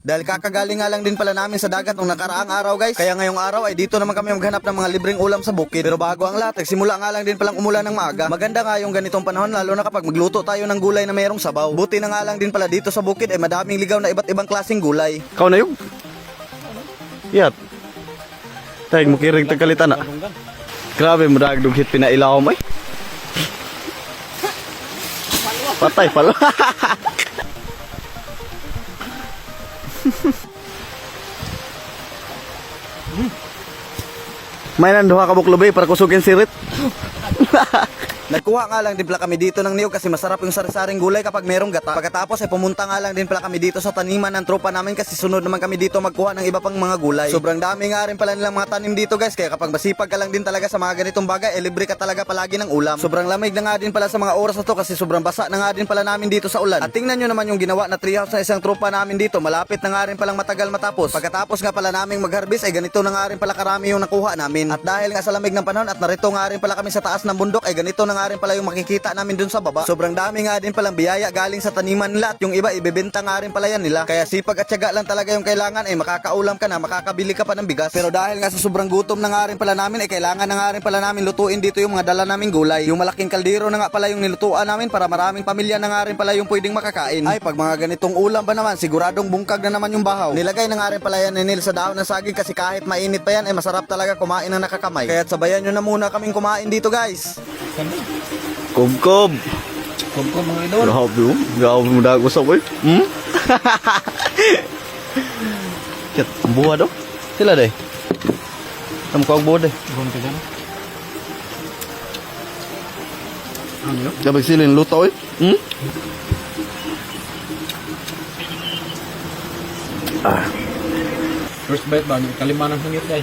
Dahil kakagaling nga lang din pala namin sa dagat nung nakaraang araw guys. Kaya ngayong araw ay dito naman kami maghanap ng mga libreng ulam sa bukid. Pero bago ang lahat, simula nga lang din palang umulan ng maaga. Maganda nga yung ganitong panahon lalo na kapag magluto tayo ng gulay na mayroong sabaw. Buti na nga lang din pala dito sa bukid ay madaming ligaw na iba't ibang klaseng gulay. Kau na yung? Yat. Tayag mo kiring tagkalitan na. Grabe mo dagdog hit pinailaw mo eh. Patay pala. May nanduha ka buklubay para kusugin sirit. Nagkuha nga lang din pala kami dito ng niyog kasi masarap yung sari-saring gulay kapag merong gata. Pagkatapos ay pumunta nga lang din pala kami dito sa taniman ng tropa namin kasi sunod naman kami dito magkuha ng iba pang mga gulay. Sobrang dami nga rin pala nilang mga tanim dito guys, kaya kapag masipag ka lang din talaga sa mga ganitong bagay, libre ka talaga palagi ng ulam. Sobrang lamig na nga din pala sa mga oras na to kasi sobrang basa na nga din pala namin dito sa ulan. At tingnan nyo naman yung ginawa na treehouse na isang tropa namin dito, malapit na nga rin palang matagal matapos. Pagkatapos nga pala naming mag-harvest ay ganito na nga rin pala karami yung nakuha namin. At dahil nga sa lamig ng panahon at narito nga rin pala kami sa taas ng bundok ay ganito na nga rin pala yung makikita namin dun sa baba. Sobrang dami nga din palang biyaya galing sa taniman nila at yung iba ibebenta nga rin pala yan nila. Kaya sipag at tiyaga lang talaga yung kailangan ay makakaulam ka na, makakabili ka pa ng bigas. Pero dahil nga sa sobrang gutom na nga rin pala namin ay kailangan na nga rin pala namin lutuin dito yung mga dala naming gulay. Yung malaking kaldero na nga pala yung nilutuan namin para maraming pamilya na nga rin pala yung pwedeng makakain. Ay pag mga ganitong ulam ba naman siguradong bungkag na naman yung bahaw. Nilagay na nga rin pala yan ni Nil sa dahon ng saging kasi kahit mainit pa yan ay masarap talaga kumain ng nakakamay. Kaya sabayan nyo na muna kaming kumain dito guys. Kob-kob. Kumpul mga idol. Grabe mo. Grabe mo dago sa boy. Kit, ang buha daw. Sila day. Ang kawag buha day. Buwan ka dyan. Ano yun? Kapag silin luto eh. First bite ba? Kalima ng hangit ay.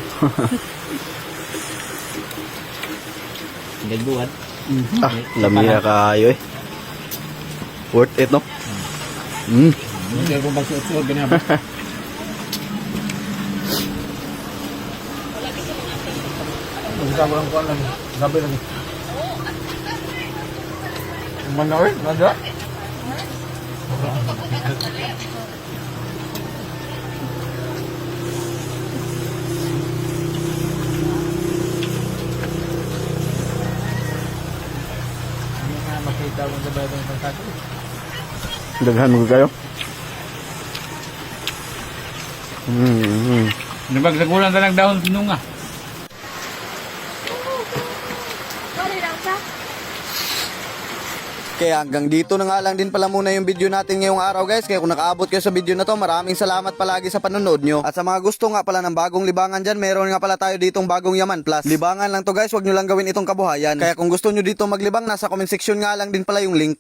Hindi buwan. Lamia kayo eh. Worth it no? Hindi ako magsuot-suot ganyan ba? Magkama lang ko lang. Gabi lang. Mana eh? Nada? Makita mo sa bayan ng pangkato. Daghan mo kayo. Nabagsagulan ka lang dahon sinunga. Kaya hanggang dito na nga lang din pala muna yung video natin ngayong araw guys. Kaya kung nakaabot kayo sa video na to, maraming salamat palagi sa panonood nyo. At sa mga gusto nga pala ng bagong libangan dyan, meron nga pala tayo ditong bagong Yaman Plus. Libangan lang to guys, wag nyo lang gawin itong kabuhayan. Kaya kung gusto nyo dito maglibang, nasa comment section nga lang din pala yung link.